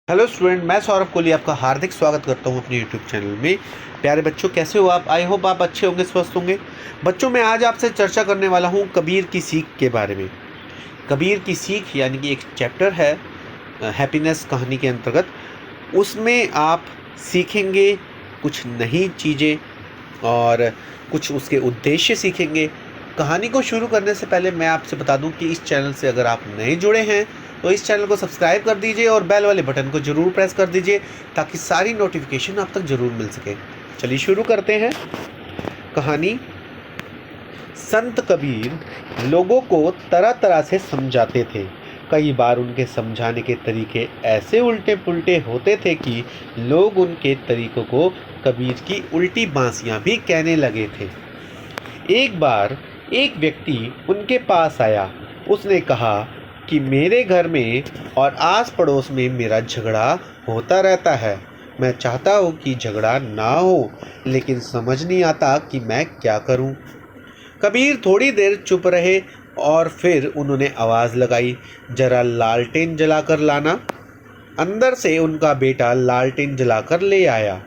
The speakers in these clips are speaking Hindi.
हेलो स्टूडेंट, मैं सौरभ कोहली आपका हार्दिक स्वागत करता हूं अपने यूट्यूब चैनल में। प्यारे बच्चों, कैसे हो आप? आई होप आप अच्छे होंगे, स्वस्थ होंगे। बच्चों, मैं आज आपसे चर्चा करने वाला हूं कबीर की सीख के बारे में। कबीर की सीख यानी कि एक चैप्टर है हैप्पीनेस कहानी के अंतर्गत। उसमें आप सीखेंगे कुछ नई चीज़ें और कुछ उसके उद्देश्य सीखेंगे। कहानी को शुरू करने से पहले मैं आपसे बता दूं कि इस चैनल से अगर आप नए जुड़े हैं तो इस चैनल को सब्सक्राइब कर दीजिए और बेल वाले बटन को ज़रूर प्रेस कर दीजिए ताकि सारी नोटिफिकेशन आप तक ज़रूर मिल सके। चलिए शुरू करते हैं कहानी। संत कबीर लोगों को तरह तरह से समझाते थे। कई बार उनके समझाने के तरीके ऐसे उल्टे पुल्टे होते थे कि लोग उनके तरीकों को कबीर की उल्टी बांसियां भी कहने लगे थे। एक बार एक व्यक्ति उनके पास आया। उसने कहा कि मेरे घर में और आस पड़ोस में मेरा झगड़ा होता रहता है। मैं चाहता हूँ कि झगड़ा ना हो, लेकिन समझ नहीं आता कि मैं क्या करूँ। कबीर थोड़ी देर चुप रहे और फिर उन्होंने आवाज़ लगाई, जरा लालटेन जलाकर लाना। अंदर से उनका बेटा लालटेन जलाकर ले आया।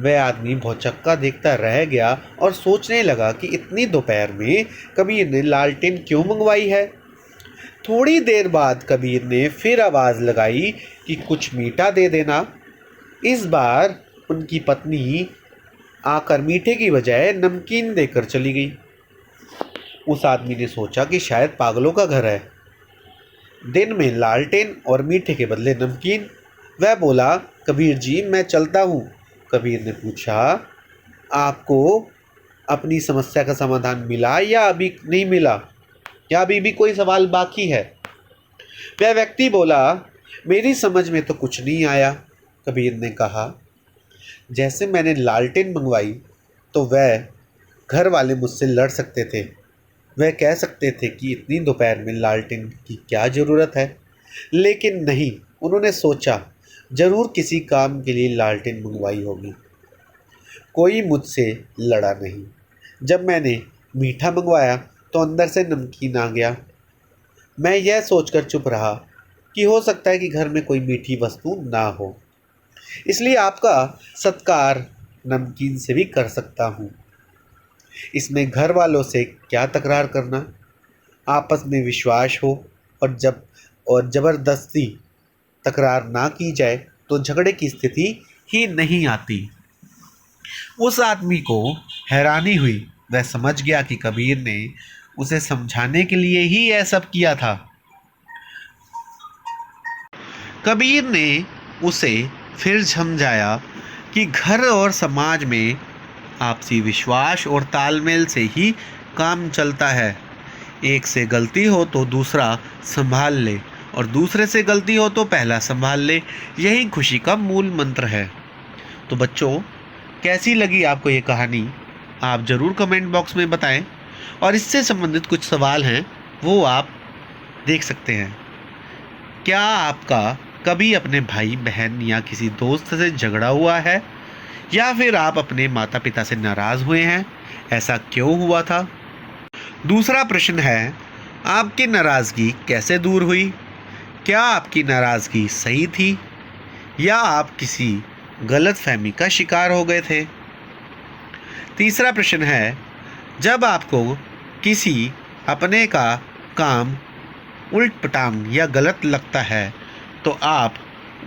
वह आदमी भौचक्का देखता रह गया और सोचने लगा कि इतनी दोपहर में कबीर ने लालटेन क्यों मंगवाई है। थोड़ी देर बाद कबीर ने फिर आवाज़ लगाई कि कुछ मीठा दे देना। इस बार उनकी पत्नी आकर मीठे की बजाय नमकीन देकर चली गई। उस आदमी ने सोचा कि शायद पागलों का घर है। दिन में लालटेन और मीठे के बदले नमकीन। वह बोला, कबीर जी मैं चलता हूँ। कबीर ने पूछा, आपको अपनी समस्या का समाधान मिला या अभी नहीं मिला, या अभी भी कोई सवाल बाकी है? वह व्यक्ति बोला, मेरी समझ में तो कुछ नहीं आया। कबीर ने कहा, जैसे मैंने लालटेन मंगवाई तो वह घर वाले मुझसे लड़ सकते थे। वह कह सकते थे कि इतनी दोपहर में लालटेन की क्या ज़रूरत है, लेकिन नहीं, उन्होंने सोचा ज़रूर किसी काम के लिए लालटेन मंगवाई होगी। कोई मुझसे लड़ा नहीं। जब मैंने मीठा मंगवाया तो अंदर से नमकीन आ गया। मैं यह सोचकर चुप रहा कि हो सकता है कि घर में कोई मीठी वस्तु ना हो, इसलिए आपका सत्कार नमकीन से भी कर सकता हूँ। इसमें घर वालों से क्या तकरार करना। आपस में विश्वास हो और ज़बरदस्ती तकरार ना की जाए तो झगड़े की स्थिति ही नहीं आती। उस आदमी को हैरानी हुई। वह समझ गया कि कबीर ने उसे समझाने के लिए ही यह सब किया था। कबीर ने उसे फिर समझाया कि घर और समाज में आपसी विश्वास और तालमेल से ही काम चलता है। एक से गलती हो तो दूसरा संभाल ले और दूसरे से गलती हो तो पहला संभाल ले। यही खुशी का मूल मंत्र है। तो बच्चों, कैसी लगी आपको ये कहानी? आप ज़रूर कमेंट बॉक्स में बताएं और इससे संबंधित कुछ सवाल हैं वो आप देख सकते हैं। क्या आपका कभी अपने भाई बहन या किसी दोस्त से झगड़ा हुआ है, या फिर आप अपने माता पिता से नाराज़ हुए हैं? ऐसा क्यों हुआ था? दूसरा प्रश्न है, आपकी नाराज़गी कैसे दूर हुई? क्या आपकी नाराज़गी सही थी या आप किसी गलतफहमी का शिकार हो गए थे? तीसरा प्रश्न है, जब आपको किसी अपने का काम उल्ट-पटांग या गलत लगता है तो आप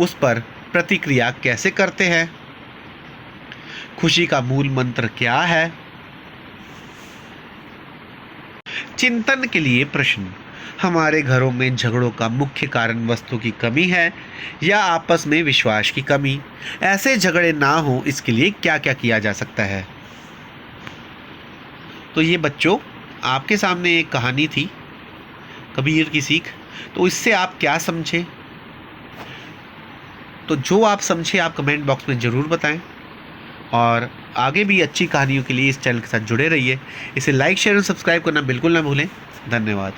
उस पर प्रतिक्रिया कैसे करते हैं? खुशी का मूल मंत्र क्या है? चिंतन के लिए प्रश्न, हमारे घरों में झगड़ों का मुख्य कारण वस्तु की कमी है या आपस में विश्वास की कमी? ऐसे झगड़े ना हो इसके लिए क्या क्या किया जा सकता है? तो ये बच्चों आपके सामने एक कहानी थी कबीर की सीख। तो इससे आप क्या समझे? तो जो आप समझे आप कमेंट बॉक्स में ज़रूर बताएं और आगे भी अच्छी कहानियों के लिए इस चैनल के साथ जुड़े रहिए। इसे लाइक, शेयर और सब्सक्राइब करना बिल्कुल ना भूलें। धन्यवाद।